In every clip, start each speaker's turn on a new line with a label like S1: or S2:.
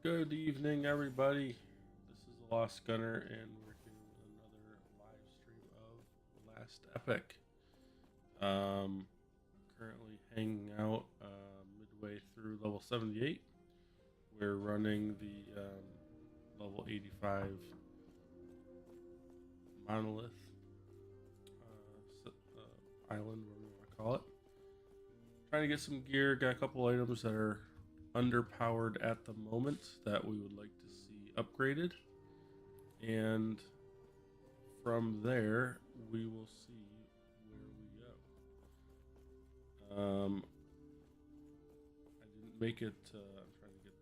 S1: Good evening, everybody. This is the Lost Gunner, and we're here with another live stream of Last Epic. Currently hanging out midway through level 78. We're running the level 85 Monolith island, whatever you want to call it. Trying to get some gear. Got a couple items that are underpowered at the moment that we would like to see upgraded, and from there we will see where we go. I didn't make it. I'm trying to get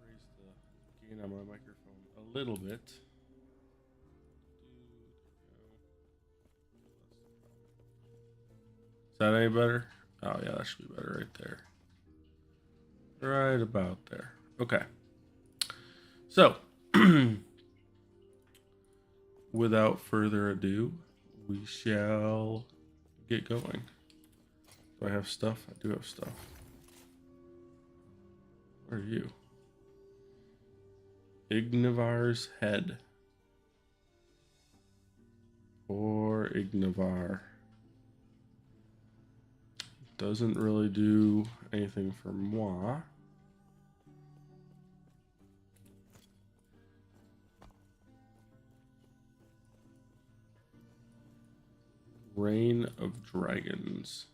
S1: raise the gain on my microphone a little bit. Is that any better? Oh yeah, that should be better right there. Right about there. Okay. So, without further ado, we shall get going. Do I have stuff? I do have stuff. Where are you? Ignivar's head. Or Ignivar. Doesn't really do anything for moi. Reign of Dragons.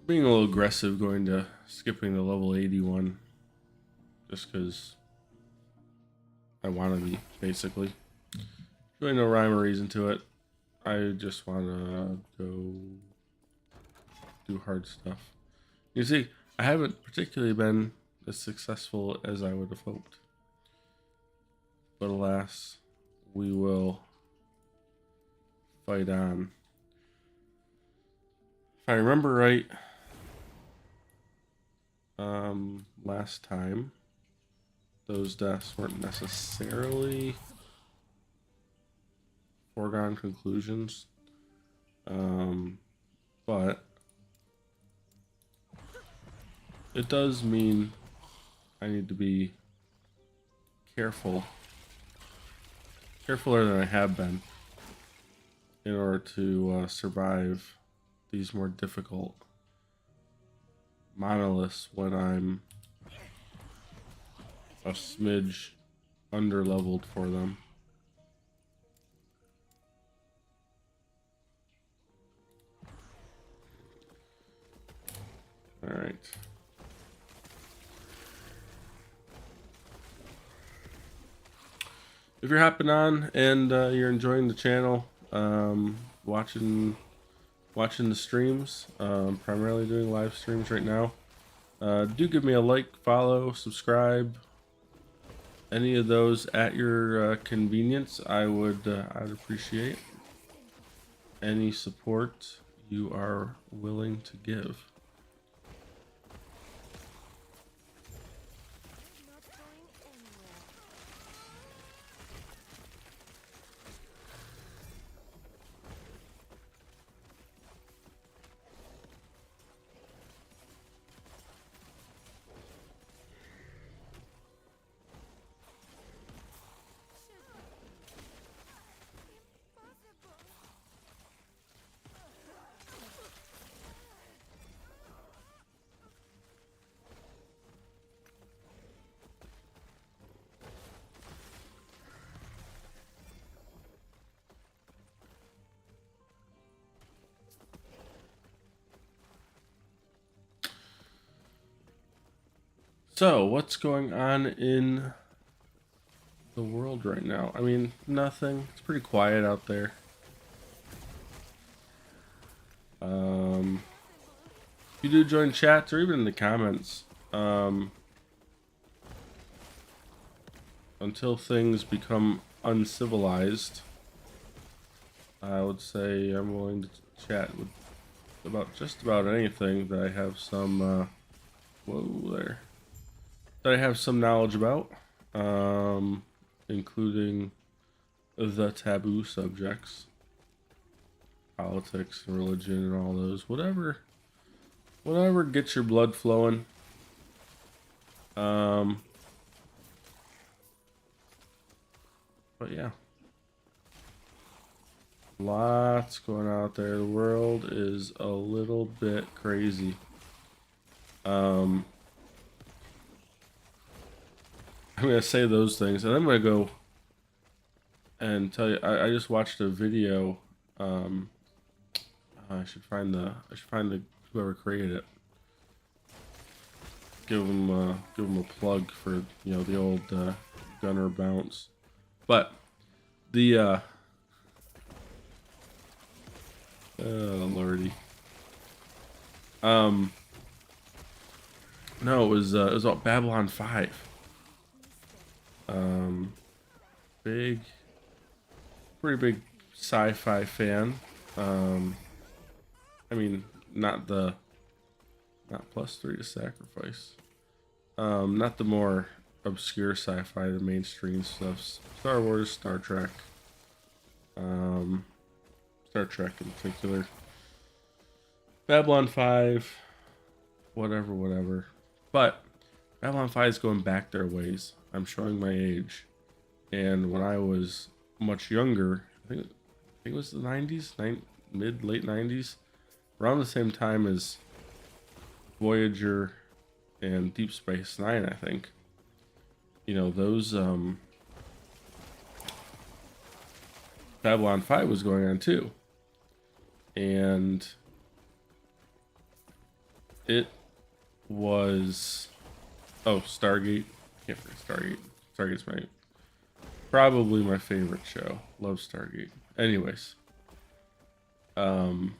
S1: Being a little aggressive, going to skipping the level 81 just because I want to be, basically. Really no rhyme or reason to it. I just want to go do hard stuff. You see, I haven't particularly been as successful as I would have hoped. But alas, we will fight on. If I remember right, last time, those deaths weren't necessarily foregone conclusions, but it does mean I need to be careful, carefuler than I have been, in order to survive these more difficult monoliths when I'm a smidge underleveled for them. All right. If you're hopping on and you're enjoying the channel, watching the streams, primarily doing live streams right now, do give me a like, follow, subscribe. Any of those at your convenience, I'd appreciate any support you are willing to give. So, what's going on in the world right now? I mean, nothing. It's pretty quiet out there. If you do join chats or even in the comments, until things become uncivilized, I would say I'm willing to chat with about just about anything that I have some that I have some knowledge about, including the taboo subjects, politics and religion and all those, whatever whatever gets your blood flowing. But yeah, lots going on out there. The world is a little bit crazy. I'm gonna say those things, and I'm gonna go and tell you. I just watched a video. I should find the whoever created it. Give them a plug for the old Gunner bounce, but the oh lordy, no, it was about Babylon 5. Big, pretty big sci-fi fan. I mean, not +3 to sacrifice. Not the more obscure sci-fi, the mainstream stuff. Star Wars, Star Trek. Star Trek in particular. Babylon 5, whatever. But Babylon 5 is going back their ways. I'm showing my age. And when I was much younger, I think it was the 90s, late 90s, around the same time as Voyager and Deep Space Nine, I think. Those Babylon 5 was going on too. And it was Stargate. Can't forget Stargate. Stargate's probably my favorite show. Love Stargate. Anyways, Babylon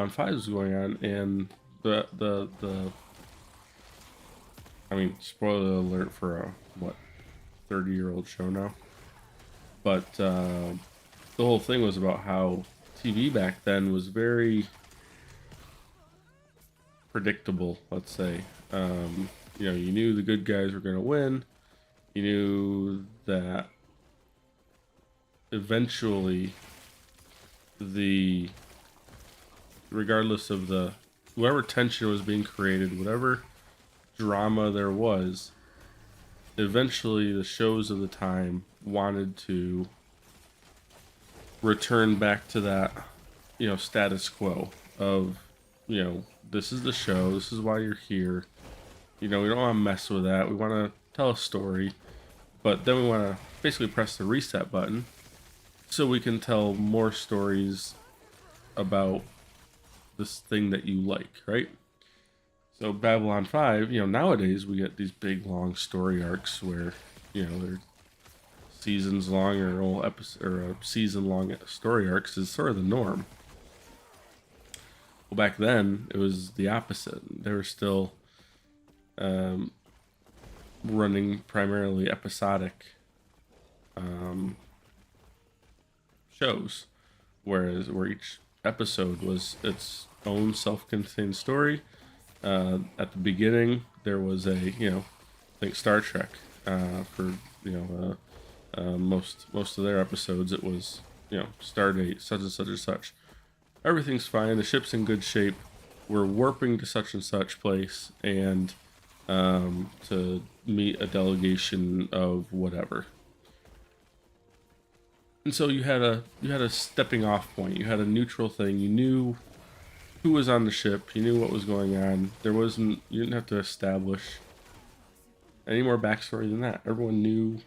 S1: 5 was going on, and the I mean, spoiler alert for a 30-year-old show now. But the whole thing was about how TV back then was very predictable, let's say. You knew the good guys were going to win. You knew that eventually regardless of whatever tension was being created, whatever drama there was, eventually the shows of the time wanted to return back to that, status quo of, this is the show, this is why you're here. We don't want to mess with that. We want to tell a story, but then we want to basically press the reset button so we can tell more stories about this thing that you like, right? So Babylon 5, nowadays we get these big long story arcs where, they're seasons long or whole episode or a season long story arcs is sort of the norm. Well, back then it was the opposite. They were still running primarily episodic shows, where each episode was its own self-contained story. At the beginning, there was I think Star Trek. For most of their episodes, it was Stardate, such and such and such. Everything's fine. The ship's in good shape. We're warping to such and such place, and to meet a delegation of whatever. And so you had a stepping off point. You had a neutral thing. You knew who was on the ship. You knew what was going on. You didn't have to establish any more backstory than that. Everyone knew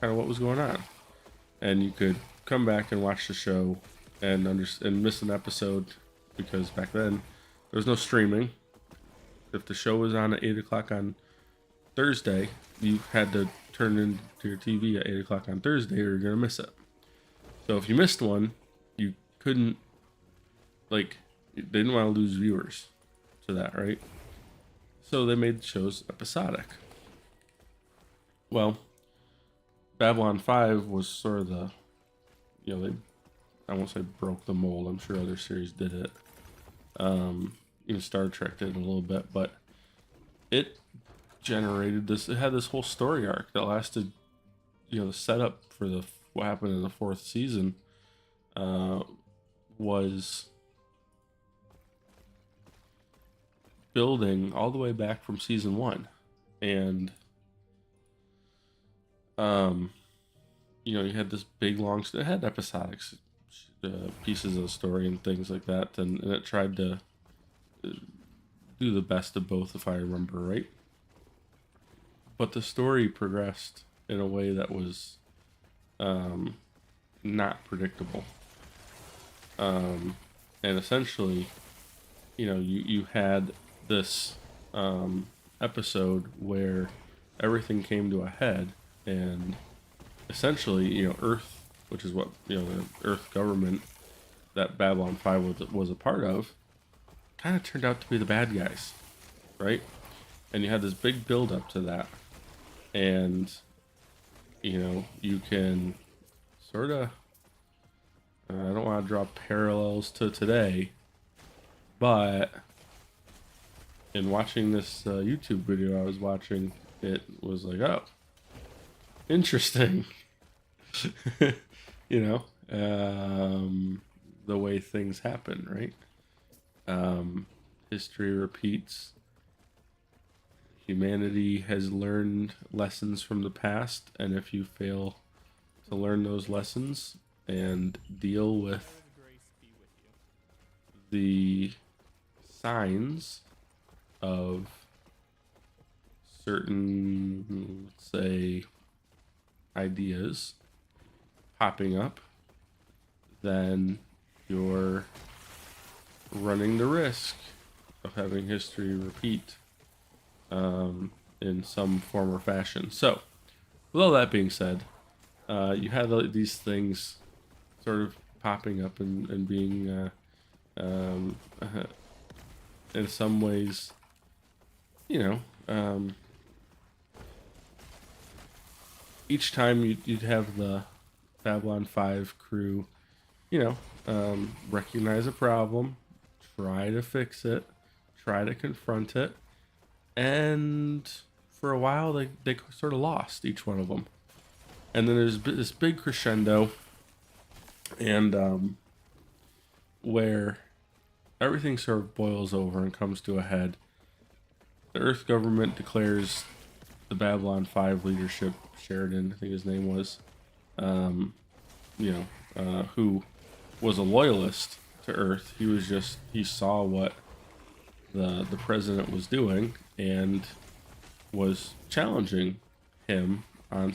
S1: kind of what was going on, and you could come back and watch the show and miss an episode, because back then there was no streaming. If the show was on at 8 o'clock on Thursday, you had to turn into your TV at 8 o'clock on Thursday, or you're gonna miss it. So if you missed one, you couldn't, they didn't want to lose viewers to that, right? So they made shows episodic. Well, Babylon 5 was sort of the, I won't say broke the mold. I'm sure other series did it. Even Star Trek did a little bit, but it generated this. It had this whole story arc that lasted, the setup for what happened in the 4th season. was building all the way back from season 1, and you had this big long. It had episodic pieces of the story and things like that, and it tried to do the best of both, if I remember right. But the story progressed in a way that was not predictable. And essentially, you had this episode where everything came to a head, and essentially, Earth, which is what the Earth government that Babylon 5 was a part of, kind of turned out to be the bad guys, right? And you had this big build up to that, and you can sort of, I don't want to draw parallels to today, but in watching this YouTube video I was watching, it was like, oh, interesting. The way things happen, right? History repeats. Humanity has learned lessons from the past, and if you fail to learn those lessons and deal with the signs of certain, let's say, ideas popping up, then you're running the risk of having history repeat in some form or fashion. So, with all that being said, you had these things sort of popping up and being, in some ways, each time you'd have the Babylon 5 crew, recognize a problem, try to fix it, try to confront it, and for a while they sort of lost, each one of them. And then there's this big crescendo, and where everything sort of boils over and comes to a head. The Earth government declares the Babylon 5 leadership, Sheridan, I think his name was, who was a loyalist to Earth. He saw what the president was doing and was challenging him on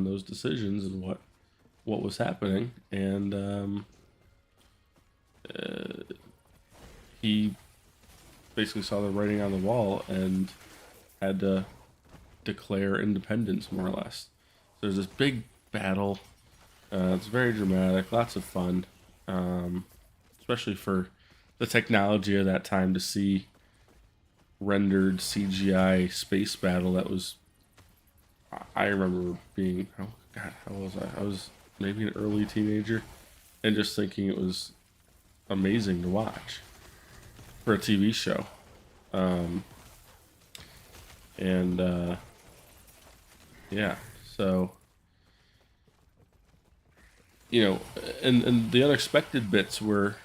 S1: those decisions and what was happening, and he basically saw the writing on the wall and had to declare independence, more or less. So there's this big battle. It's very dramatic, lots of fun, especially for the technology of that time, to see rendered CGI space battle. That was, I remember being, oh god, how was I? I was maybe an early teenager, and just thinking it was amazing to watch for a TV show. Yeah, so and the unexpected bits were,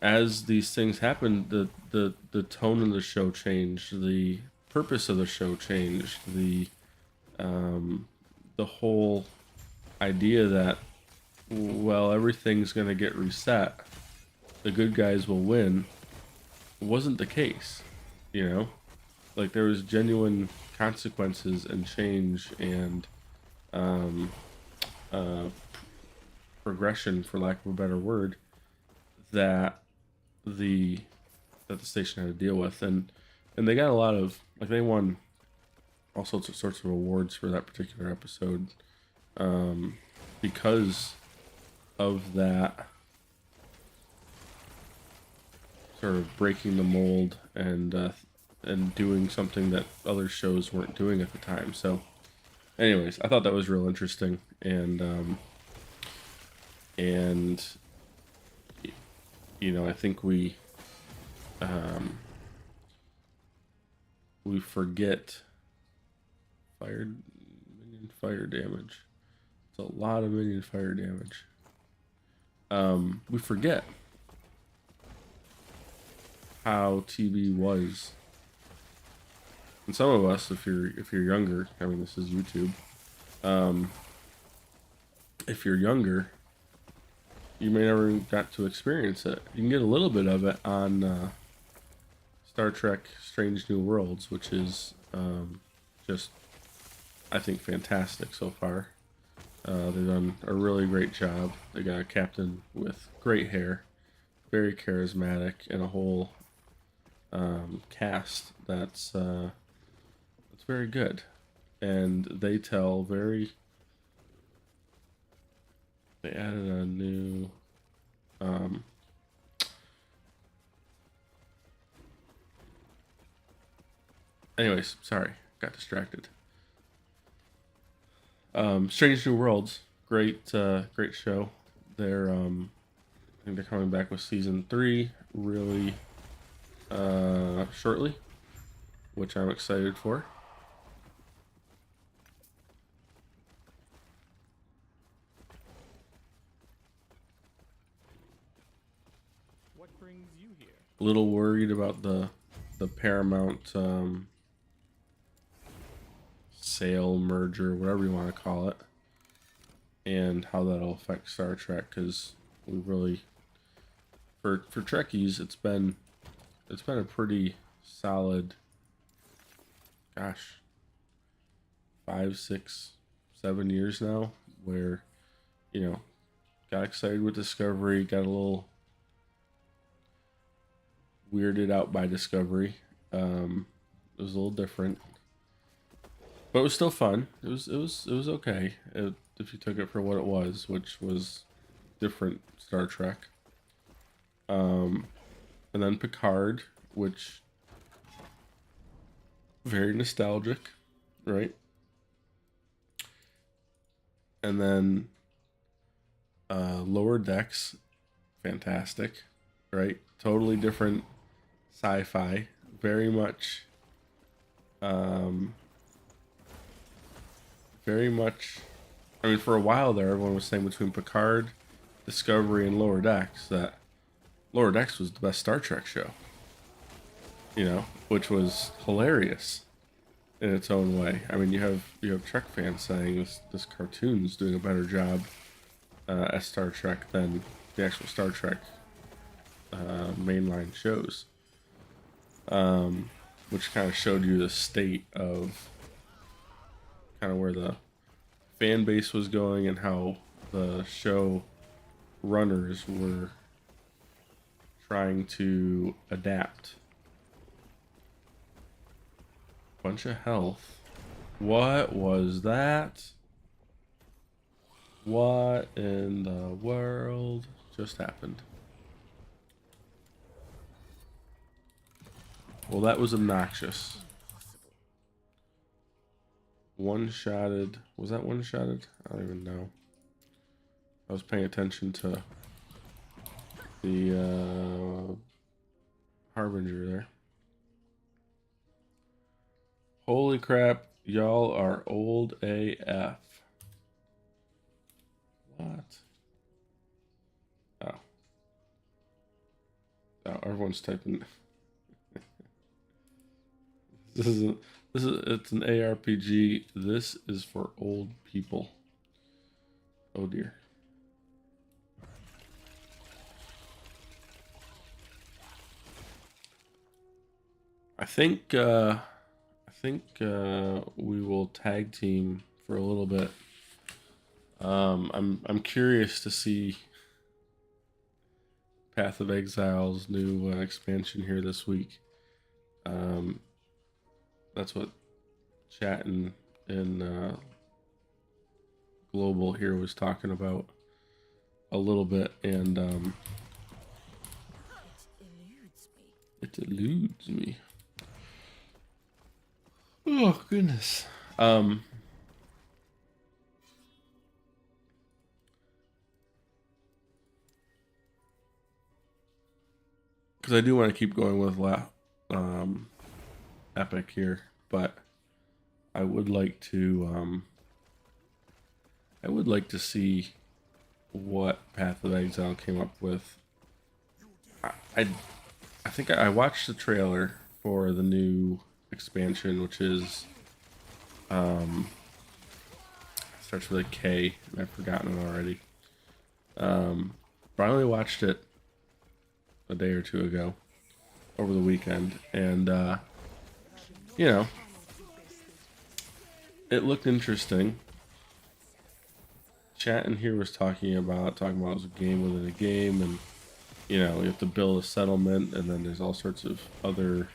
S1: as these things happened, the tone of the show changed, the purpose of the show changed, the whole idea that, well, everything's gonna get reset, the good guys will win, wasn't the case. Like, there was genuine consequences and change and progression, for lack of a better word, that the station had to deal with, and they got a lot of, like, they won all sorts of awards for that particular episode, because of that sort of breaking the mold and doing something that other shows weren't doing at the time. So anyways, I thought that was real interesting, and I think we forget minion fire damage. It's a lot of minion fire damage. we forget how TV was. And some of us, if you're younger, I mean, this is YouTube. If you're younger, you may never got to experience it. You can get a little bit of it on Star Trek: Strange New Worlds, which is just, I think, fantastic so far. They've done a really great job. They got a captain with great hair, very charismatic, and a whole cast that's very good. And they tell very. They added a new. Anyways, sorry, got distracted. Strange New Worlds, great show. They're I think they're coming back with season 3 really shortly, which I'm excited for.
S2: What brings you here?
S1: A little worried about the Paramount sale, merger, whatever you want to call it, and how that'll affect Star Trek, because we really, for Trekkies, it's been a pretty solid, gosh, 5, 6, 7 years now, where, got excited with Discovery, got a little weirded out by Discovery. It was a little different, but it was still fun. It was okay if you took it for what it was, which was different Star Trek. And then Picard, which very nostalgic, right? And then Lower Decks, fantastic, right? Totally different sci-fi, very much I mean, for a while there, everyone was saying between Picard, Discovery, and Lower Decks that Lower Decks was the best Star Trek show, which was hilarious in its own way. I mean, you have Trek fans saying this cartoon's doing a better job as Star Trek than the actual Star Trek mainline shows, which kind of showed you the state of kind of where the fan base was going and how the show runners were trying to adapt. Bunch of health. What was that? What in the world just happened? Well, that was obnoxious. One-shotted. Was that one-shotted? I don't even know. I was paying attention to the Harbinger there. Holy crap, y'all are old AF. What? Oh. Oh, everyone's typing. It's an ARPG. This is for old people. Oh dear. I think we will tag team for a little bit. I'm curious to see Path of Exile's new expansion here this week. That's what chat in Global here was talking about a little bit, and it eludes me. Oh goodness. Because I do want to keep going with Epic here, but I would like to see what Path of Exile came up with. I think I watched the trailer for the new expansion, which is starts with a K, and I've forgotten it already. But I only watched it a day or two ago over the weekend, and you know, it looked interesting. Chat in here was talking about it was a game within a game, and you know, you have to build a settlement, and then there's all sorts of other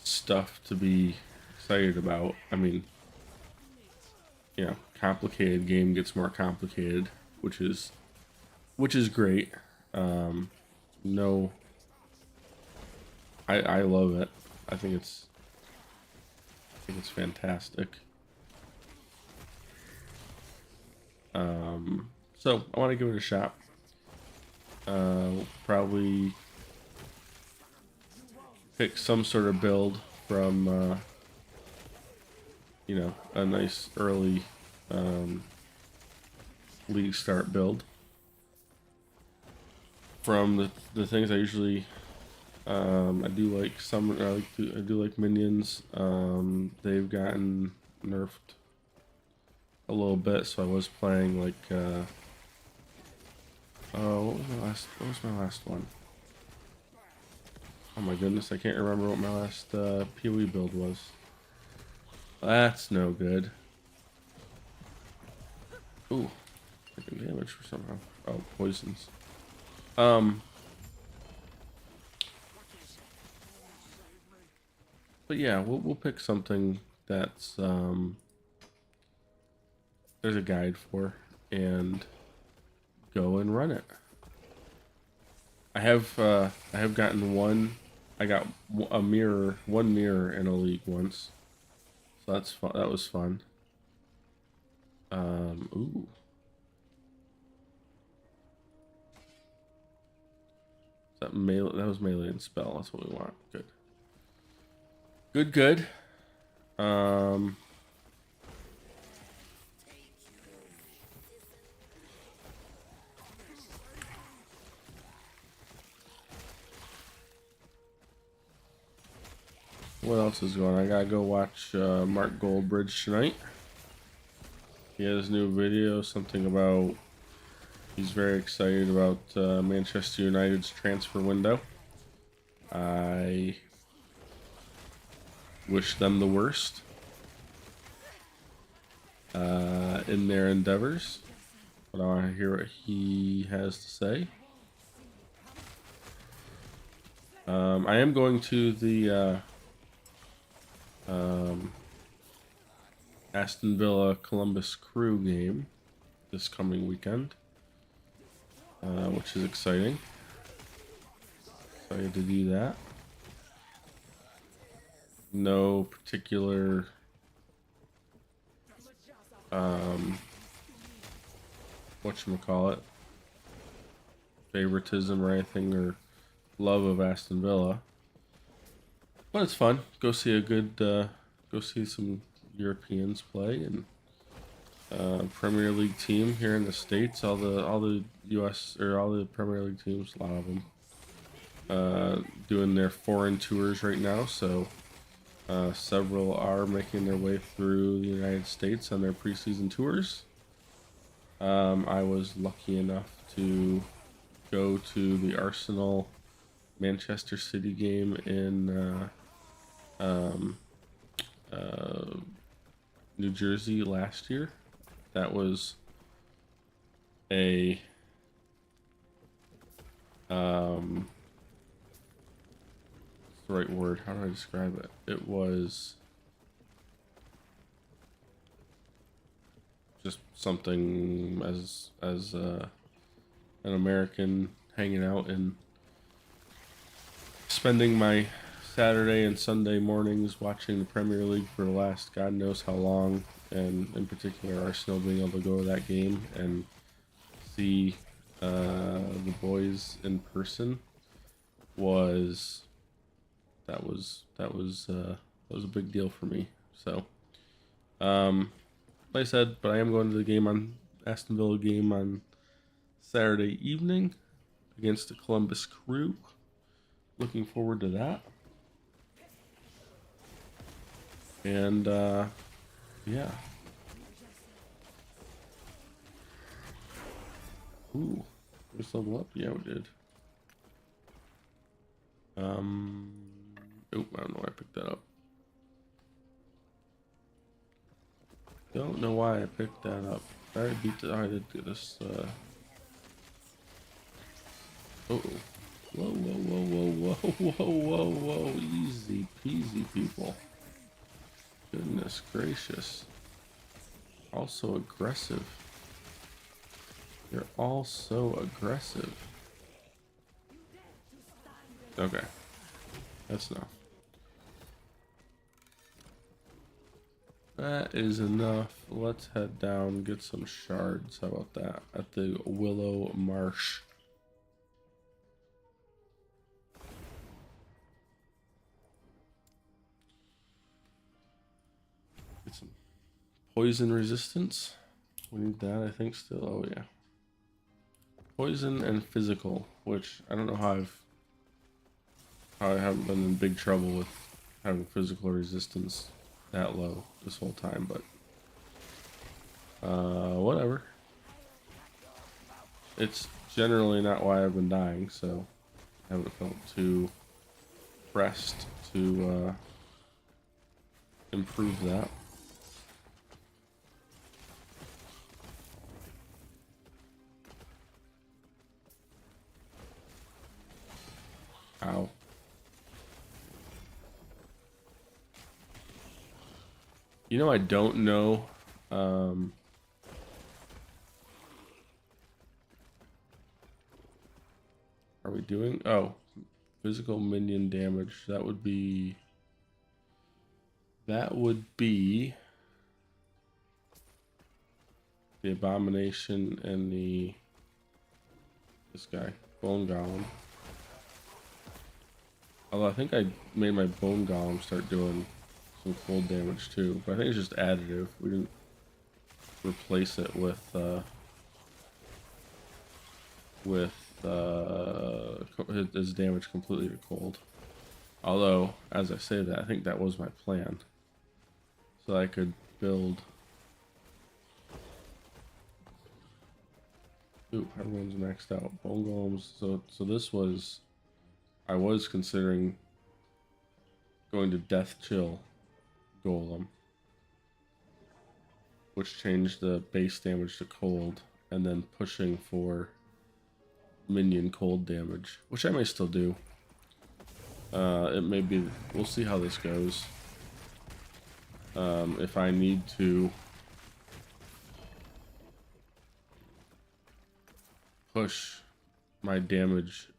S1: stuff to be excited about. I mean, you know, complicated game gets more complicated, which is great. No, I love it. I think it's fantastic. So I want to give it a shot. We'll probably pick some sort of build from, you know, a nice early league start build. From the things I usually, I do like some. I do like minions. They've gotten nerfed a little bit, so I was playing like. Oh, what was my last one? Oh my goodness, I can't remember what my last PoE build was. That's no good. Ooh, taking damage for somehow. Oh, poisons. But yeah, we'll pick something that's there's a guide for, and go and run it. I have gotten one. I got one mirror in a league once, so that's fun. That was fun. Ooh. That was melee and spell. That's what we want. Good. Good. What else is going on? I gotta go watch Mark Goldbridge tonight. He has a new video, something about he's very excited about Manchester United's transfer window. I wish them the worst in their endeavors, but I want to hear what he has to say. I am going to the Aston Villa Columbus Crew game this coming weekend, which is exciting. So I get to do that. No particular whatchamacallit, favoritism or anything, or love of Aston Villa. But it's fun. Go see a good, go see some Europeans play, and Premier League team here in the States. All the U.S. or all the Premier League teams, a lot of them, doing their foreign tours right now. So several are making their way through the United States on their preseason tours. I was lucky enough to go to the Arsenal Manchester City game in New Jersey last year. That was a what's the right word? How do I describe it? It was just something as an American hanging out and spending my Saturday and Sunday mornings watching the Premier League for the last God knows how long, and in particular Arsenal being able to go to that game and see the boys in person was a big deal for me. So like I said, but I am going to the game on Aston Villa game on Saturday evening against the Columbus Crew. Looking forward to that. And yeah. Ooh, we just level up? Yeah, we did. Oh, I don't know why I picked that up. Don't know why I picked that up. I already beat the, I did do this, uh-oh. Whoa, whoa, whoa, whoa, whoa, whoa, whoa, whoa. Easy peasy, people. Goodness gracious. Also aggressive. You're all so aggressive. Okay. That's enough. That is enough. Let's head down, get some shards. How about that? At the Willow Marsh. Get some poison resistance. We need that, I think, still. Oh, yeah. Poison and physical, which I don't know how I haven't been in big trouble with having physical resistance that low this whole time, but whatever. It's generally not why I've been dying, so I haven't felt too pressed to improve that. Ow. You know, I don't know. Are we doing? Oh, physical minion damage. That would be the abomination and this guy, bone golem. Although I think I made my bone golem start doing some cold damage too, but I think it's just additive. We didn't replace it with his damage completely to cold. Although, as I say that, I think that was my plan, so I could build. Ooh, everyone's maxed out. Bone golems. So this was. I was considering going to Death Chill Golem, which changed the base damage to cold, and then pushing for minion cold damage, which I may still do. It may be, we'll see how this goes. If I need to push my damage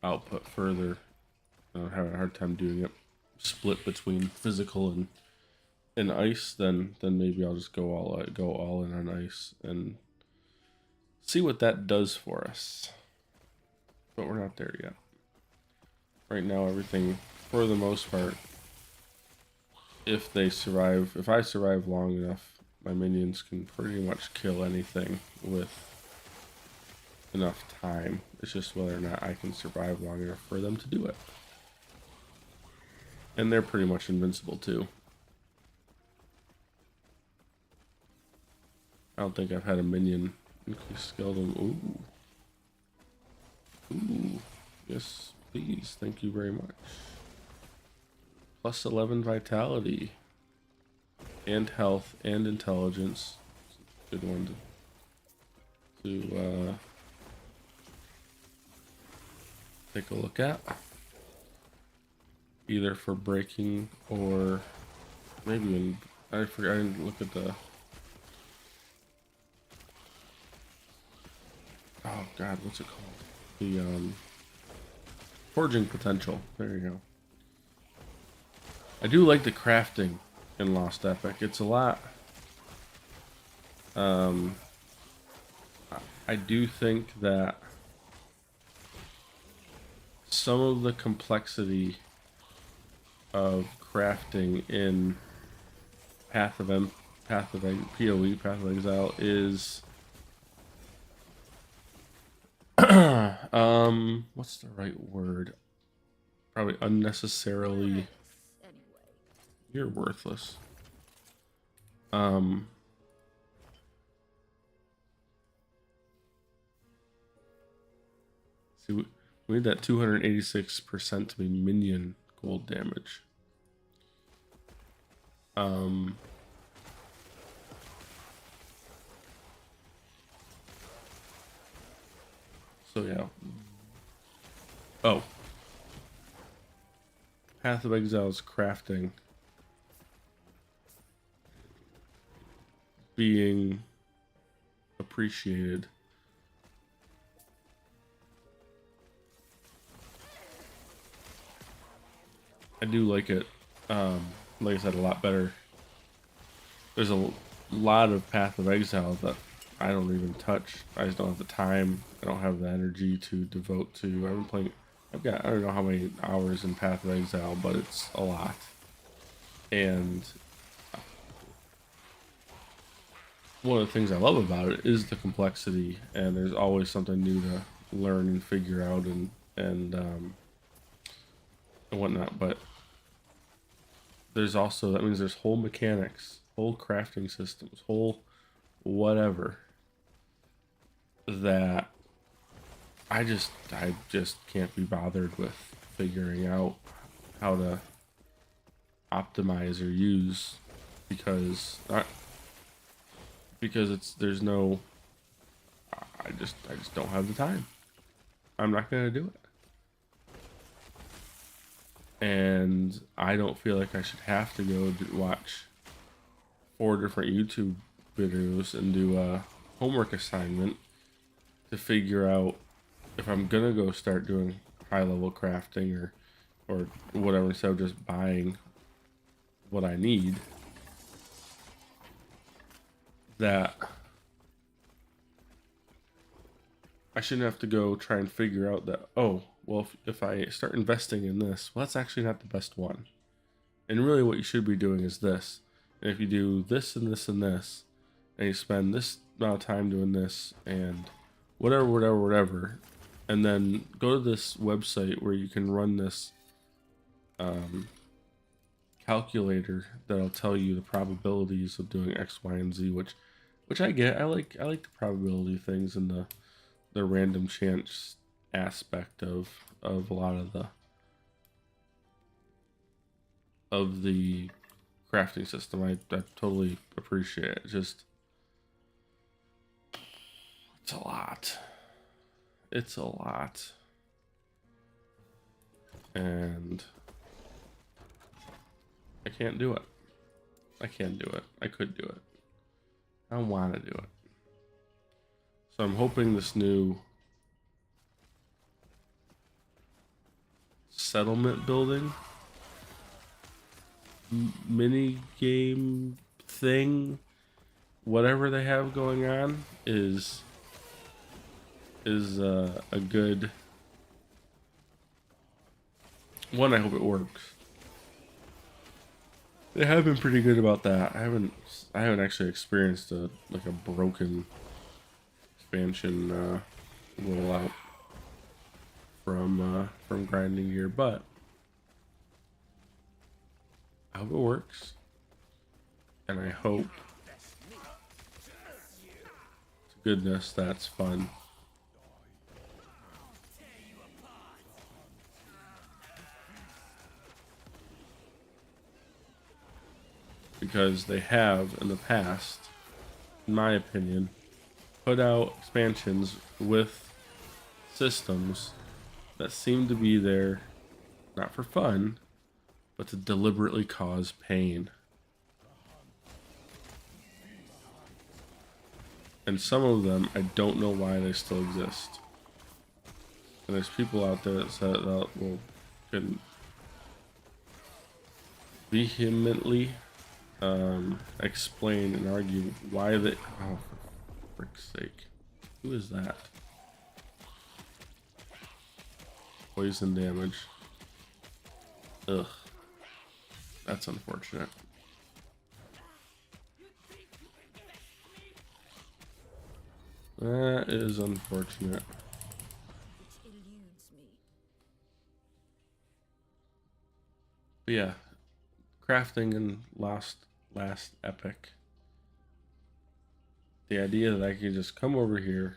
S1: output further, I'm having a hard time doing it split between physical and ice, then maybe I'll just go all in on ice and see what that does for us. But we're not there yet. Right now, everything, for the most part, if I survive long enough, my minions can pretty much kill anything with enough time. It's just whether or not I can survive long enough for them to do it. And they're pretty much invincible too. I don't think I've had a minion increase skeleton. Ooh. Yes, please. Thank you very much. Plus 11 vitality. And health and intelligence. Good one to take a look at. Either for breaking or maybe even, I forgot, I didn't look at the, oh god, what's it called? The forging potential. There you go. I do like the crafting in Lost Epic. It's a lot. I do think that some of the complexity of crafting in Path of PoE, Path of Exile, is what's the right word? Probably unnecessarily. You're worthless. See, we need that 286% to be minion gold damage. So yeah. Oh. Path of Exile's crafting being appreciated. I do like it. Like I said, a lot better. There's a lot of Path of Exile that I don't even touch. I just don't have the time. I don't have the energy to devote to. I've been playing. I've got, I don't know how many hours in Path of Exile, but it's a lot. And one of the things I love about it is the complexity, and there's always something new to learn and figure out and whatnot. But there's also, that means there's whole mechanics, whole crafting systems, whole whatever that I just can't be bothered with figuring out how to optimize or use because there's no, I just don't have the time. I'm not gonna do it. And I don't feel like I should have to go watch 4 different YouTube videos and do a homework assignment to figure out if I'm gonna go start doing high level crafting or whatever, instead of just buying what I need. That I shouldn't have to go try and figure out that, oh, well, if I start investing in this, well, that's actually not the best one. And really what you should be doing is this. And if you do this and this and this, and you spend this amount of time doing this and whatever, and then go to this website where you can run this calculator that'll tell you the probabilities of doing X, Y, and Z, which I get. I like the probability things and the random chance aspect of a lot of the crafting system. I totally appreciate it. Just it's a lot. It's a lot. And I can't do it. I can't do it. I could do it. I don't want to do it. So I'm hoping this new settlement building mini game thing, whatever they have going on, is a good one. I hope it works. They have been pretty good about that. I haven't actually experienced a broken expansion rollout from grinding gear, but I hope it works, and I hope to goodness that's fun. Because they have in the past, in my opinion, put out expansions with systems that seem to be there not for fun, but to deliberately cause pain. And some of them, I don't know why they still exist. And there's people out there that can vehemently explain and argue why they, oh, for frick's sake. Who is that? Poison damage. Ugh. That's unfortunate. That is unfortunate.
S3: It eludes me.
S1: But yeah, crafting in last Epoch. The idea that I could just come over here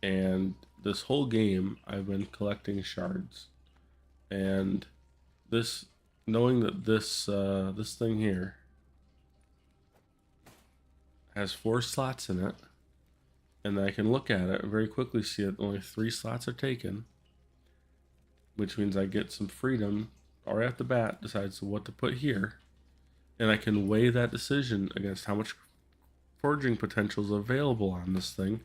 S1: and this whole game I've been collecting shards. And this, knowing that this thing here has 4 slots in it, and I can look at it and very quickly see that only 3 slots are taken, which means I get some freedom right at the bat, decides what to put here, and I can weigh that decision against how much forging potential is available on this thing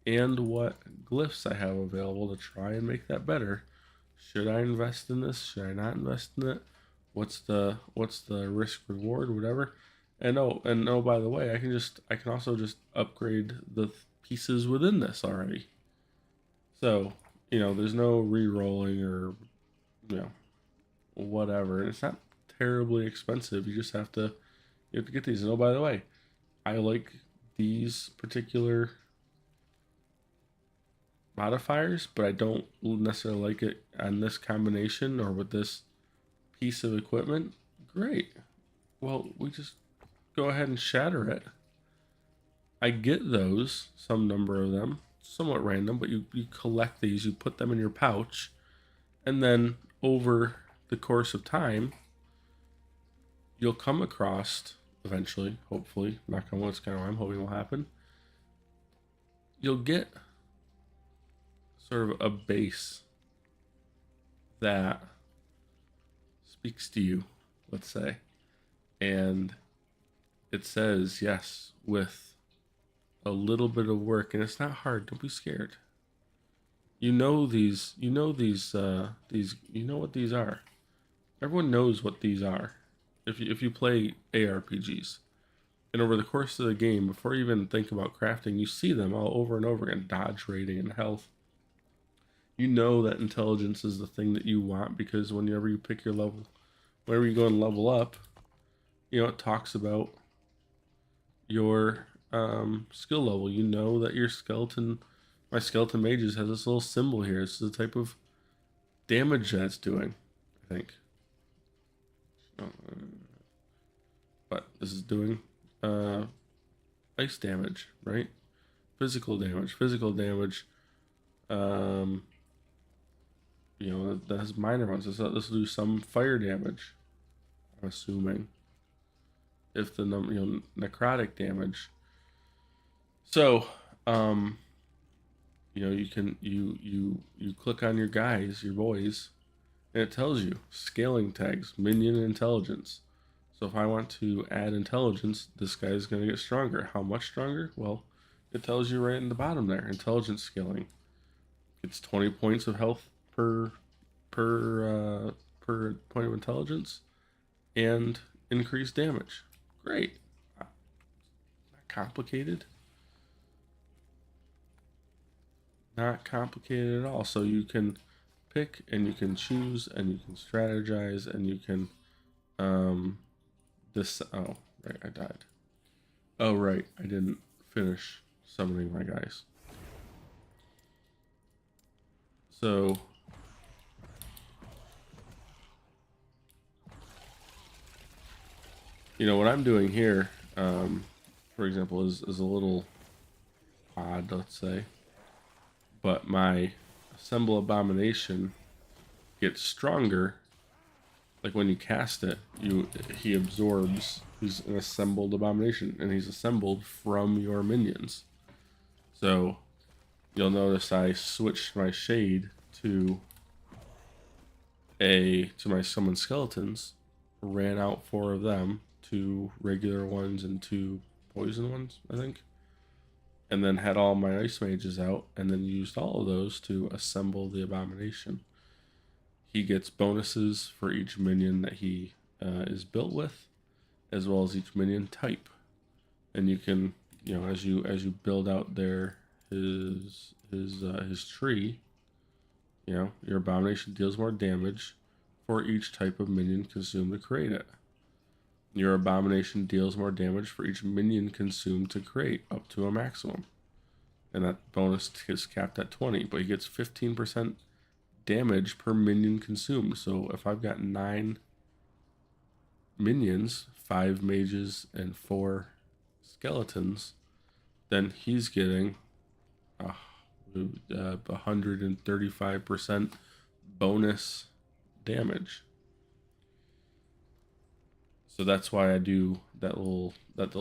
S1: and what glyphs I have available to try and make that better. Should I invest in this? Should I not invest in it? What's the risk reward, whatever? And oh, by the way, I can also just upgrade the pieces within this already. So, there's no re-rolling or, whatever. And it's not terribly expensive. You have to get these. And oh, by the way, I like these particular modifiers, but I don't necessarily like it on this combination or with this piece of equipment. Great. Well, we just go ahead and shatter it. I get those, some number of them, somewhat random, but you collect these, you put them in your pouch, and then over the course of time, you'll come across, eventually, hopefully, knock on wood, it's kind of what I'm hoping will happen, you'll get sort of a base that speaks to you, let's say, and it says, yes, with a little bit of work, and it's not hard, don't be scared. You know what these are. Everyone knows what these are. If you play ARPGs, and over the course of the game, before you even think about crafting, you see them all over and over again. Dodge rating and health. You know that intelligence is the thing that you want, because whenever you pick your level, whenever you go and level up, it talks about your skill level. You know that your my skeleton mages has this little symbol here. It's the type of damage that it's doing, I think. But this is doing ice damage, right? Physical damage. That has minor ones. This will do some fire damage, I'm assuming. If the number, necrotic damage. So, you can you click on your guys, your boys, and it tells you scaling tags, minion intelligence. So if I want to add intelligence, this guy is going to get stronger. How much stronger? Well, it tells you right in the bottom there. Intelligence scaling. It's 20 points of health per point of intelligence, and increased damage. Great. Not complicated. Not complicated at all. So you can pick and you can choose and you can strategize and you can oh, right, I died. Oh, right, I didn't finish summoning my guys. So what I'm doing here, for example, is a little odd, let's say. But my Assemble Abomination gets stronger. Like when you cast it, he absorbs. He's an assembled abomination, and he's assembled from your minions. So you'll notice I switched my shade to my summoned skeletons, ran out 4 of them, 2 regular ones and 2 poison ones, I think. And then had all my ice mages out, and then used all of those to assemble the abomination. He gets bonuses for each minion that he is built with, as well as each minion type. And you can, as you build out his tree, your abomination deals more damage for each type of minion consumed to create it. Your abomination deals more damage for each minion consumed to create, up to a maximum. and that bonus is capped at 20, but he gets 15% damage per minion consumed. So if I've got 9 minions, 5 mages and 4 skeletons, then he's getting 135% bonus damage. So that's why I do that little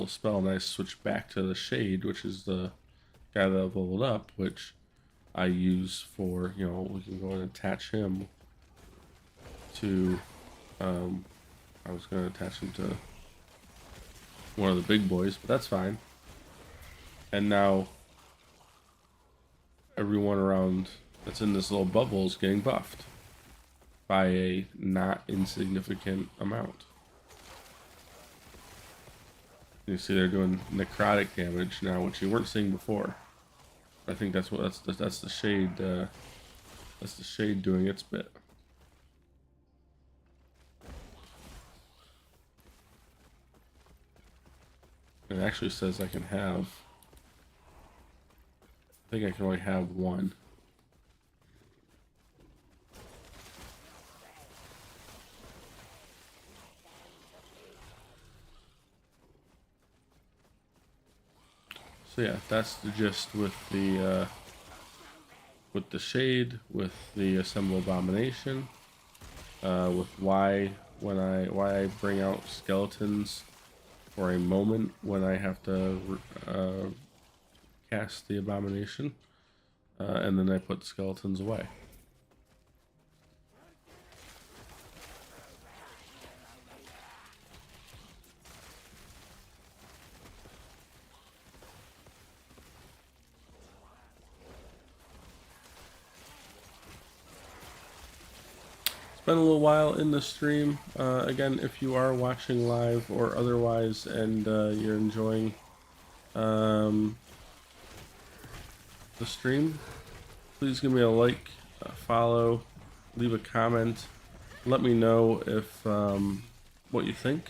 S1: spell, and I switch back to the Shade, which is the guy that I've leveled up, which I use for, we can go and attach him to, I was going to attach him to one of the big boys, but that's fine. And now everyone around that's in this little bubble is getting buffed by a not insignificant amount. You see they're doing necrotic damage now, which you weren't seeing before. I think that's the Shade. That's the Shade doing its bit. It actually says I can have. I think I can only have one. So yeah, that's the gist with the Shade, with the Assemble Abomination, with why I bring out skeletons for a moment when I have to cast the Abomination, and then I put the skeletons away. Been a little while in the stream. Again, if you are watching live or otherwise and you're enjoying the stream, please give me a like, follow, leave a comment. Let me know if what you think.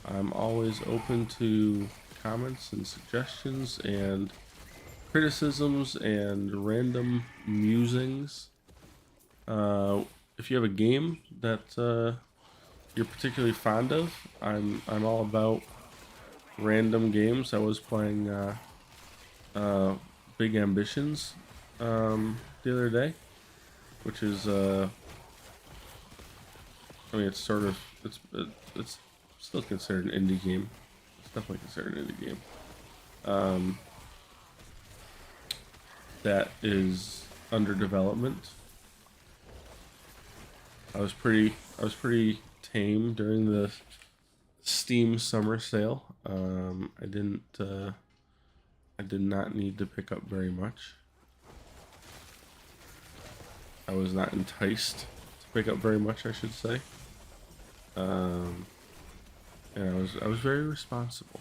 S1: I'm always open to comments and suggestions and criticisms and random musings. If you have a game that you're particularly fond of, I'm all about random games. I was playing Big Ambitions the other day, which is I mean, it's still considered an indie game. It's definitely considered an indie game. That is under development. I was pretty tame during the Steam summer sale. I did not need to pick up very much. I was not enticed to pick up very much, I should say. And I was very responsible.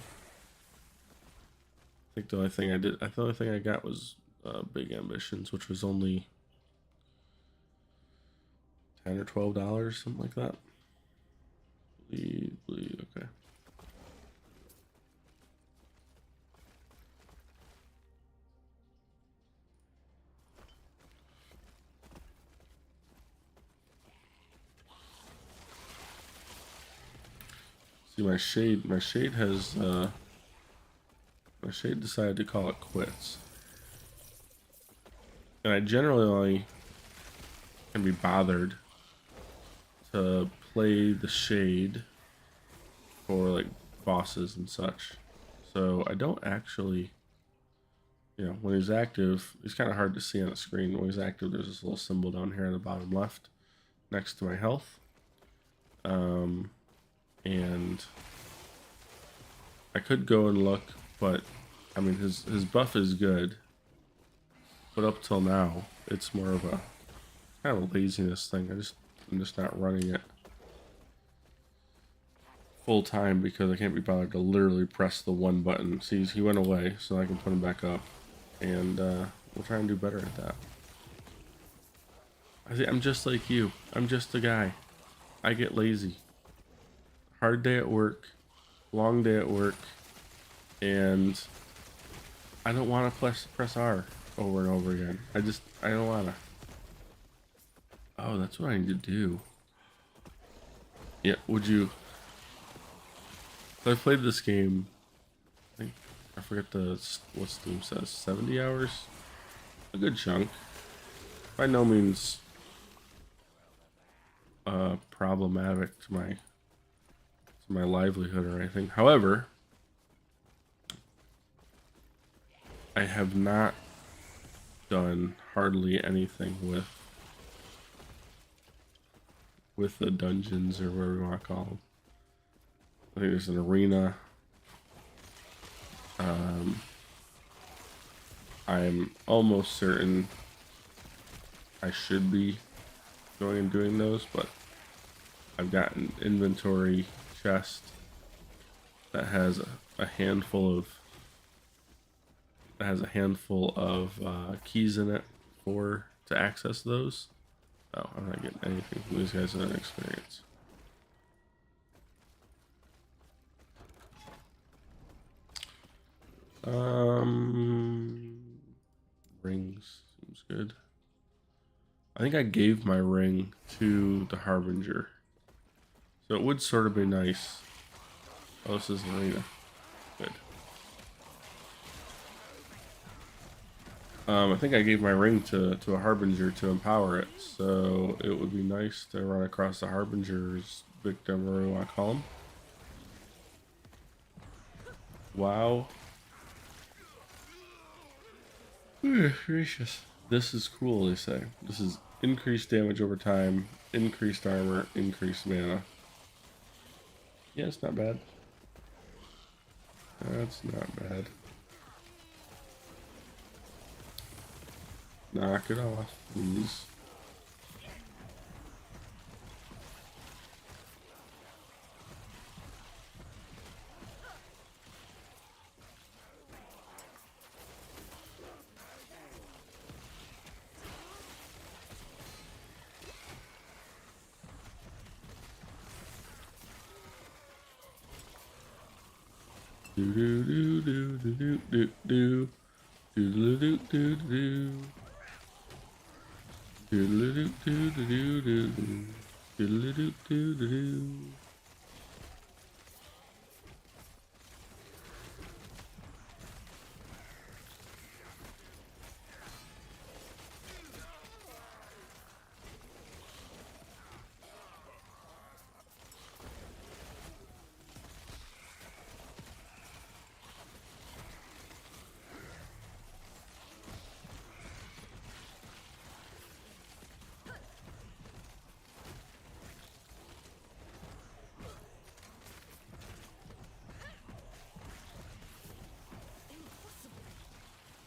S1: I think the only thing I got was Big Ambitions, which was only $10 or $12, something like that. Okay. See, my shade decided to call it quits. And I generally only can be bothered to play the Shade for like bosses and such. So I don't actually, when he's active, he's kind of hard to see on the screen. When he's active, there's this little symbol down here on the bottom left next to my health. And I could go and look, but I mean his buff is good. But up till now, it's more of a kind of a laziness thing. I'm just not running it full time because I can't be bothered to literally press the one button. See, he went away, so I can put him back up, and we'll try and do better at that. I'm just like you. I'm just a guy. I get lazy. Hard day at work, long day at work, and I don't want to press R over and over again. I don't want to. Oh, that's what I need to do. Yeah, would you? So I've played this game. I forget what Steam says. 70 hours, a good chunk. By no means problematic to my livelihood or anything. However, I have not done hardly anything with the dungeons or whatever you want to call them. I think there's an arena. I'm almost certain I should be going and doing those, but I've got an inventory chest that has a handful of keys in it to access those. Oh, I'm not getting anything from these guys in an experience. Rings seems good. I think I gave my ring to the Harbinger, so it would sort of be nice. Oh, this is an arena. Good. I think I gave my ring to a Harbinger to empower it, so it would be nice to run across the Harbinger's victim, or whatever you want to call him. Wow. Gracious. This is cool, they say. This is increased damage over time, increased armor, increased mana. Yeah, it's not bad. That's not bad. Knock it off, please. Do do do do do do do do do do do do do do do do do.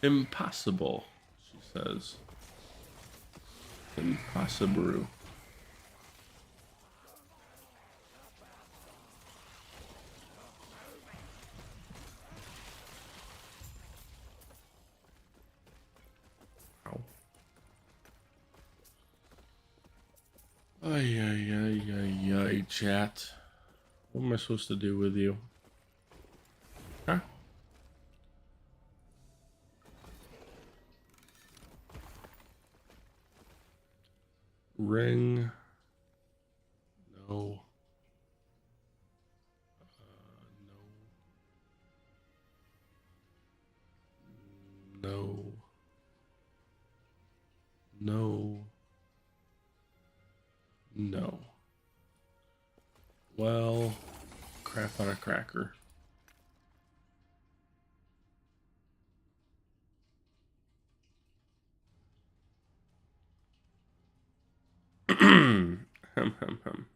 S1: Impossible, she says. Impossible. Ow. Ay, ay, ay, ay, ay, chat. What am I supposed to do with you? Huh? Ring. No. No. No. No. No. Well, crap on a cracker. Hum, hum, hum.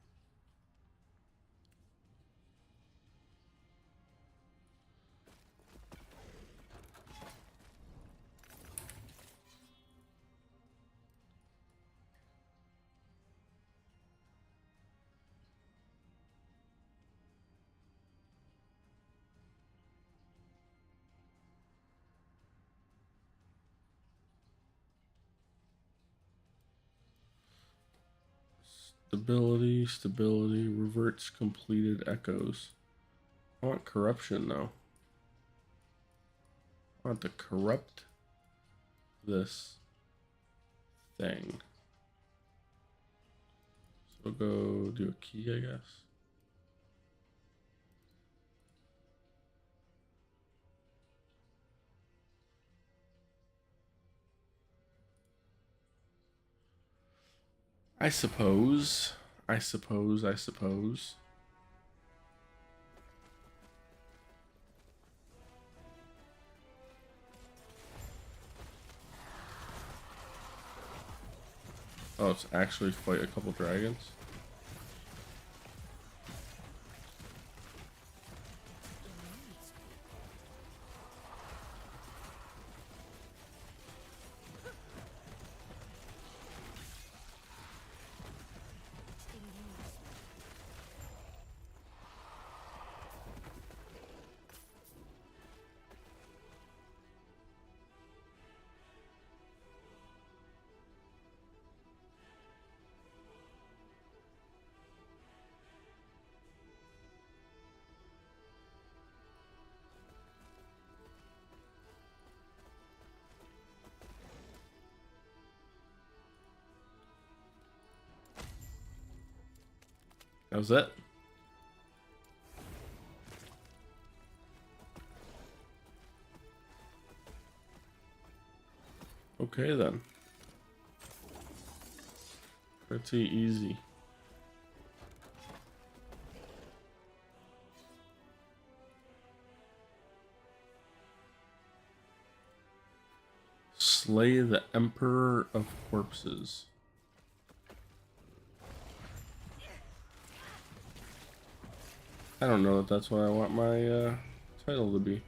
S1: Stability, stability, reverts completed echoes. I want corruption though. I want to corrupt this thing. So we'll go do a key, I guess. I suppose. Oh, it's actually fight a couple dragons. That was it. Okay then. Pretty easy. Slay the Emperor of Corpses. I don't know if that's what I want my title to be.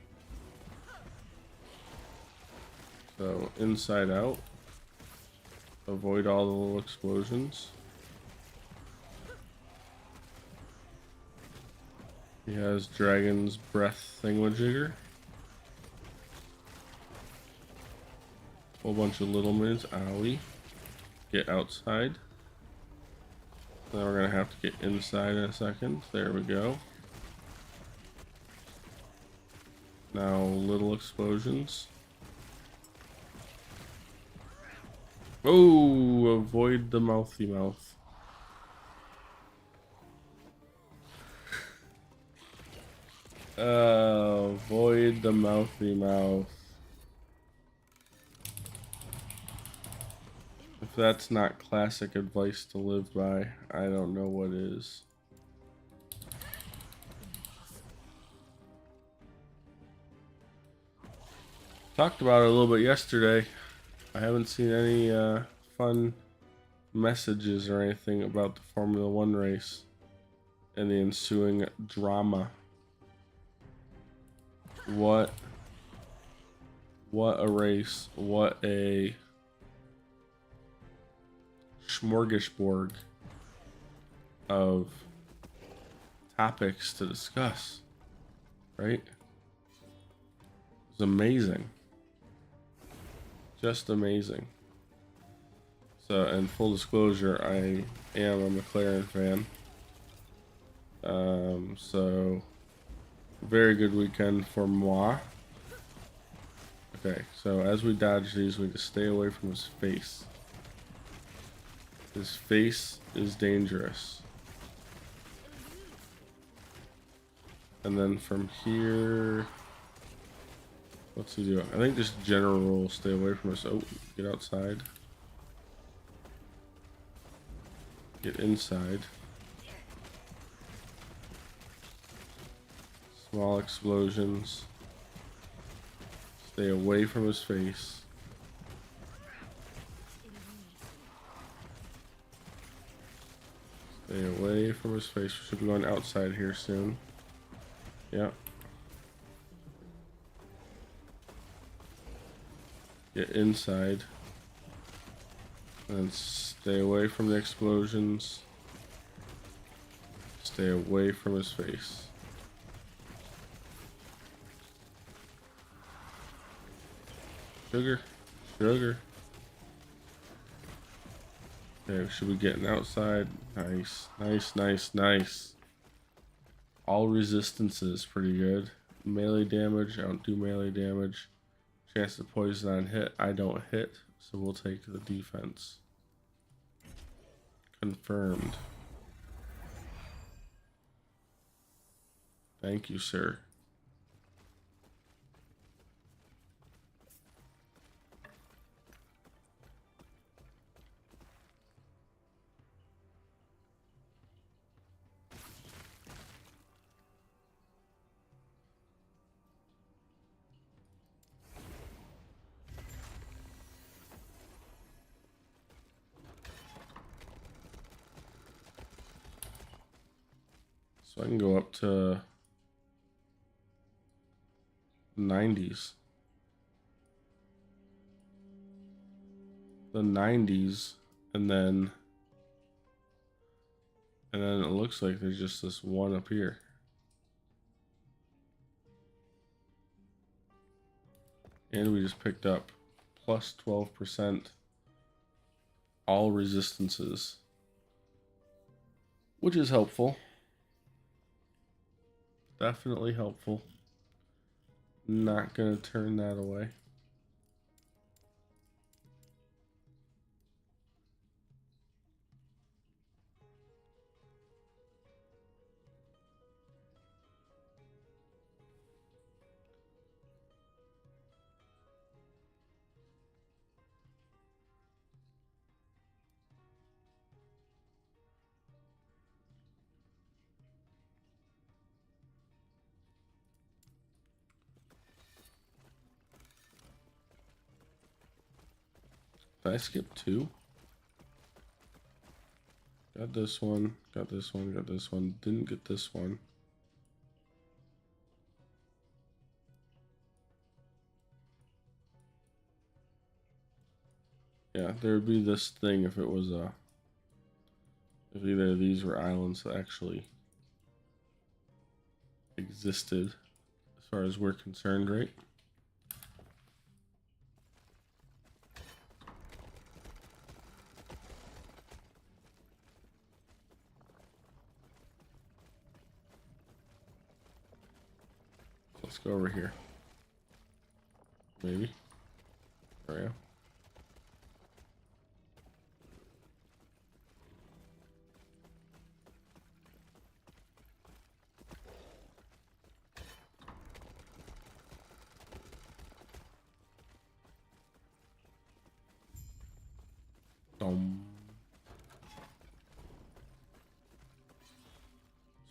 S1: So, inside out. Avoid all the little explosions. He has Dragon's Breath thingamajigger. Whole bunch of little minions. Owie. Get outside. Then we're gonna have to get inside in a second. There we go. Now little explosions. Oh, avoid the mouthy mouth. Avoid the mouthy mouth. If that's not classic advice to live by, I don't know what is. Talked about it a little bit yesterday. I haven't seen any fun messages or anything about the Formula One race and the ensuing drama. What a race. What a smorgasbord of topics to discuss, right? It's amazing. Just amazing. So, and full disclosure, I am a McLaren fan. So very good weekend for moi. Okay, so as we dodge these, we just stay away from his face. His face is dangerous. And then from here, what's he doing? I think just general stay away from us. Oh, get outside. Get inside. Small explosions. Stay away from his face. Stay away from his face. We should be going outside here soon. Yeah. Get inside. And stay away from the explosions. Stay away from his face. Sugar. Sugar. Okay, we should be getting outside. Nice. Nice, nice, nice. All resistances, pretty good. Melee damage. I don't do melee damage. Chance to poison on hit. I don't hit, so we'll take the defense. Confirmed. Thank you, sir. So I can go up to 90s. The 90s, and then it looks like there's just this one up here. And we just picked up plus 12% all resistances, which is helpful. Definitely helpful. Not gonna turn that away. Did I skip two? Got this one, got this one, got this one. Didn't get this one. Yeah, there would be this thing if it was if either of these were islands that actually existed as far as we're concerned, right? Let's go over here. Maybe. There we go.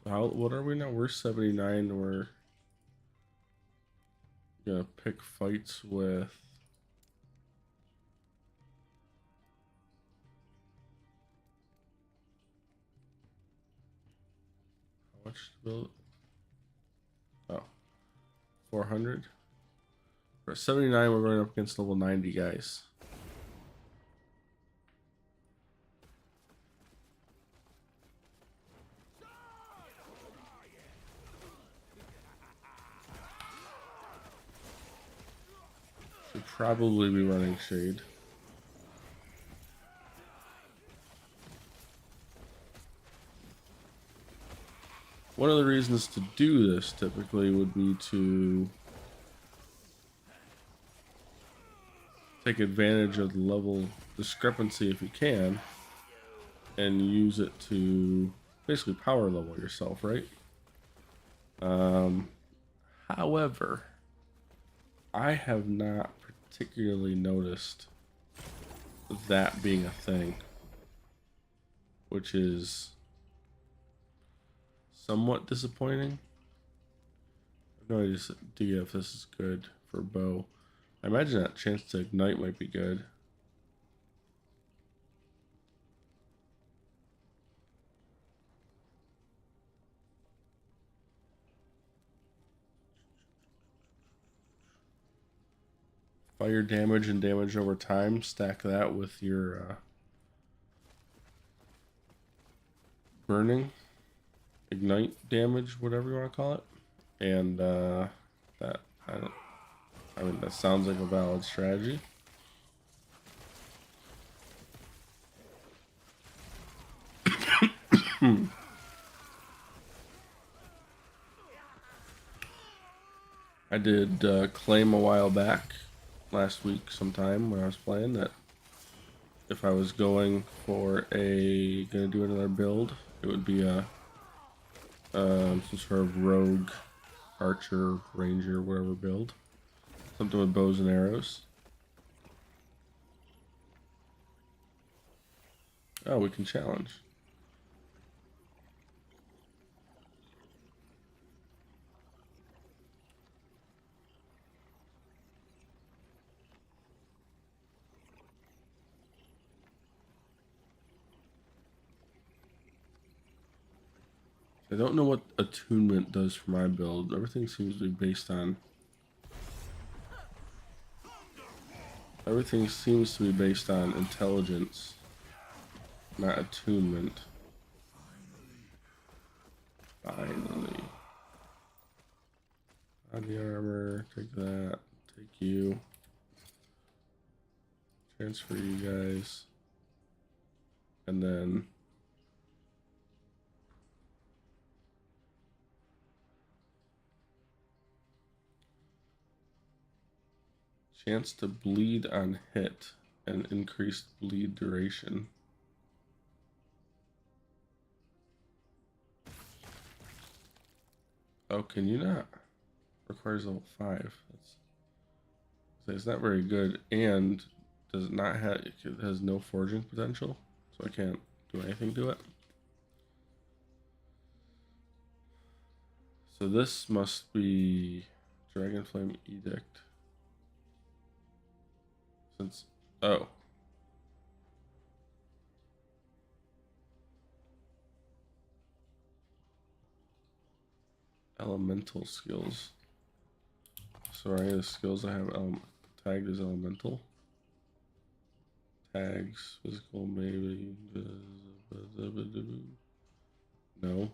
S1: So what are we now? We're 79. We're gonna pick fights with how much to build? Oh, 400. We're at 79. We're going up against level 90 guys. Should probably be running shade. One of the reasons to do this typically would be to take advantage of the level discrepancy if you can, and use it to basically power level yourself, right? However, I have not particularly noticed that being a thing, which is somewhat disappointing. I have no idea if this is good for bow. I imagine that chance to ignite might be good. Fire damage and damage over time. Stack that with your burning, ignite damage, whatever you want to call it, and that I mean that sounds like a valid strategy. I did claim a while back last week sometime when I was playing that if I was going for gonna do another build, it would be a some sort of rogue, archer, ranger, whatever build. Something with bows and arrows. Oh, we can challenge. I don't know what attunement does for my build. Everything seems to be based on... Everything seems to be based on intelligence, not attunement. Finally. Body armor, take that, take you. Transfer you guys. And then... Chance to bleed on hit and increased bleed duration. Oh, can you not? Requires level 5. It's not very good, and does not have, it has no forging potential, so I can't do anything to it. So this must be Dragonflame Edict. Since, oh. Elemental skills. So any of the skills I have tagged as elemental. Tags, physical, maybe. No.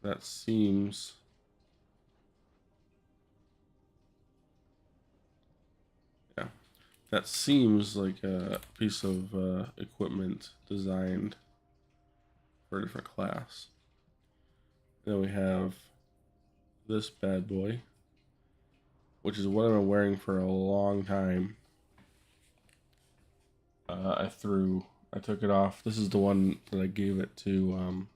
S1: That seems... Yeah. That seems like a piece of equipment designed for a different class. Then we have this bad boy, which is what I've been wearing for a long time. I took it off. This is the one that I gave it to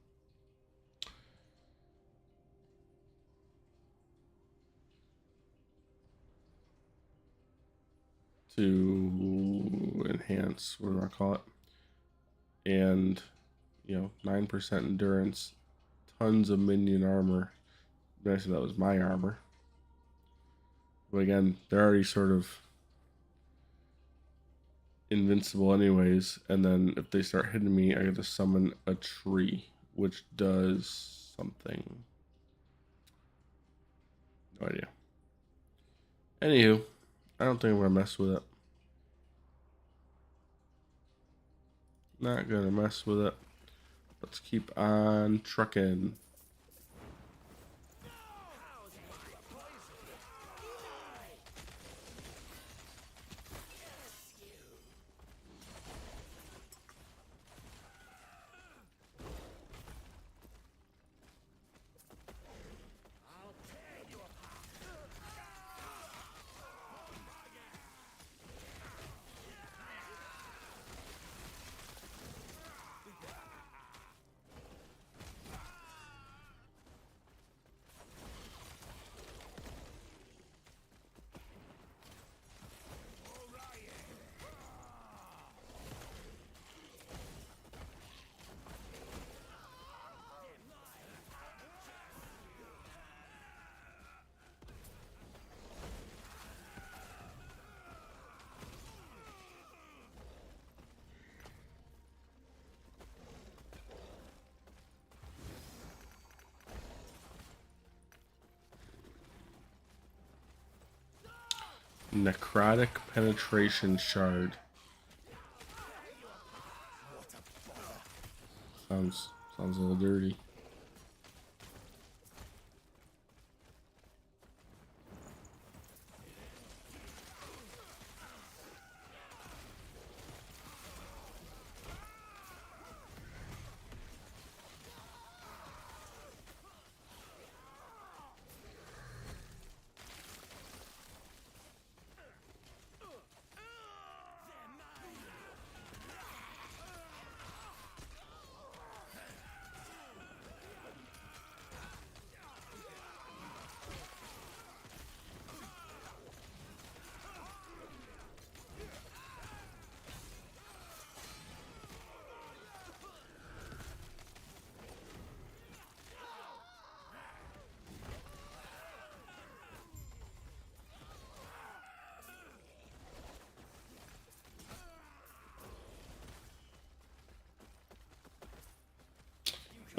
S1: enhance, what do I call it? And, you know, 9% endurance, tons of minion armor. Nice if that was my armor. But again, they're already sort of invincible anyways, and then if they start hitting me, I get to summon a tree, which does something. No idea. Anywho, I don't think I'm gonna mess with it. Not gonna mess with it. Let's keep on trucking. Necrotic penetration shard. Sounds a little dirty.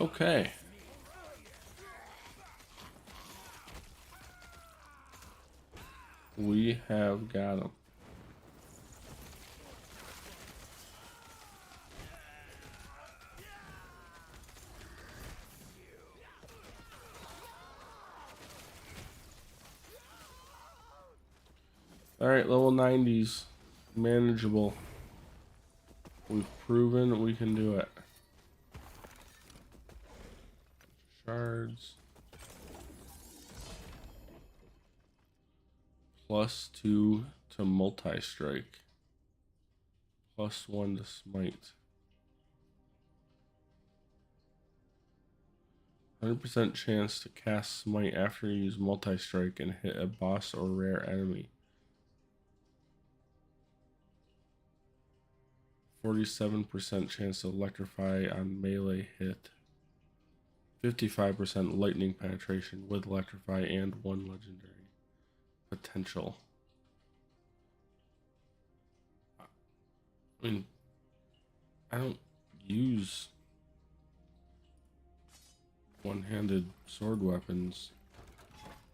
S1: Okay. We have got him. Alright, level 90s. Manageable. We've proven we can do it. Shards. +2 to multi-strike. +1 to smite. 100% chance to cast smite after you use multi-strike and hit a boss or rare enemy. 47% chance to electrify on melee hit. 55% lightning penetration with electrify and 1 legendary potential. I mean, I don't use one-handed sword weapons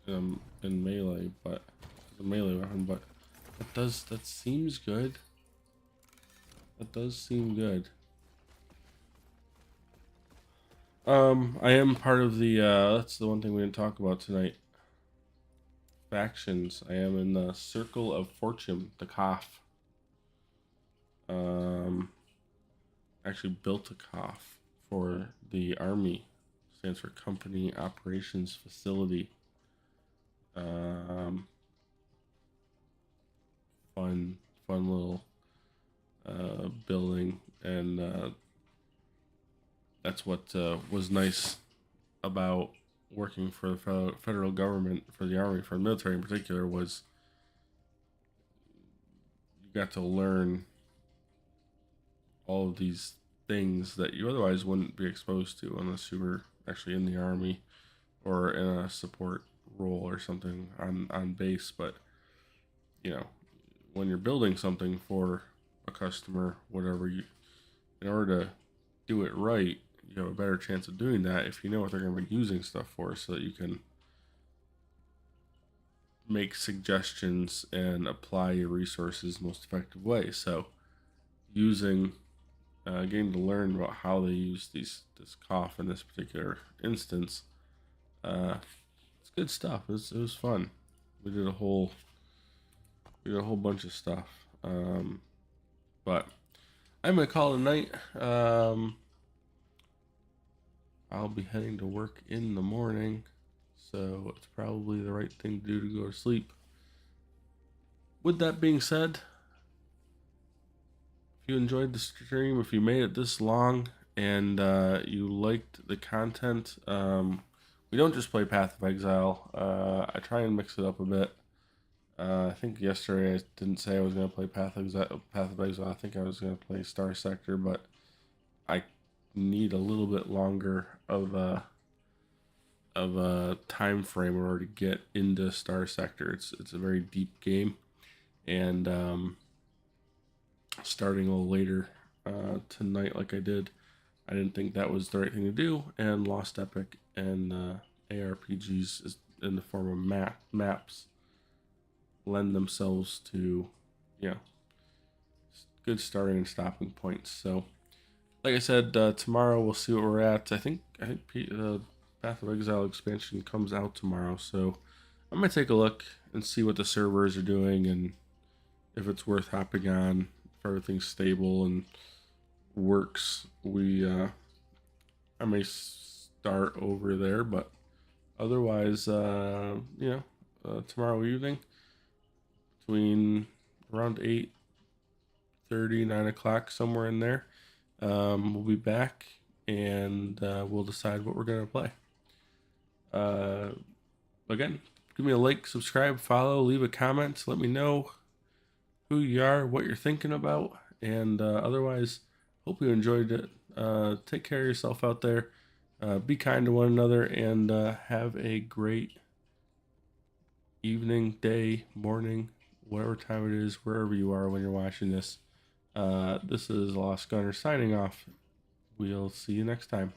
S1: in melee, but it's a melee weapon, but that seems good. That does seem good. I am part of the that's the one thing we didn't talk about tonight. Factions. I am in the Circle of Fortune, the COF. Actually built a COF for the Army. Stands for Company Operations Facility. Fun little building, and that's what was nice about working for the federal government, for the Army, for the military in particular, was you got to learn all of these things that you otherwise wouldn't be exposed to unless you were actually in the Army or in a support role or something on base. But you know, when you're building something for a customer, whatever, you, in order to do it right, you have a better chance of doing that if you know what they're going to be using stuff for, so that you can make suggestions and apply your resources in the most effective way. So using getting to learn about how they use this COF in this particular instance, it's good stuff. It was fun. We did a whole bunch of stuff, but I'm gonna call it a night. I'll be heading to work in the morning, so it's probably the right thing to do to go to sleep. With that being said, if you enjoyed the stream, if you made it this long, and you liked the content, we don't just play Path of Exile. I try and mix it up a bit. I think yesterday I didn't say I was going to play Path of Exile. I think I was going to play Star Sector, but I need a little bit longer of a time frame in order to get into Star Sector. It's a very deep game, and starting a little later tonight like I did, I didn't think that was the right thing to do, and Lost Epic and ARPGs is in the form of maps lend themselves to, you know, good starting and stopping points. So like I said, tomorrow we'll see what we're at. I think the Path of Exile expansion comes out tomorrow, so I'm gonna take a look and see what the servers are doing and if it's worth hopping on, if everything's stable and works. I may start over there, but otherwise, tomorrow evening between around 8:30, 9 o'clock, somewhere in there, we'll be back, and we'll decide what we're going to play. Again, give me a like, subscribe, follow, leave a comment, let me know who you are, what you're thinking about, and otherwise, hope you enjoyed it. Take care of yourself out there, be kind to one another, and have a great evening, day, morning, whatever time it is, wherever you are when you're watching this. This is Lost Gunner signing off. We'll see you next time.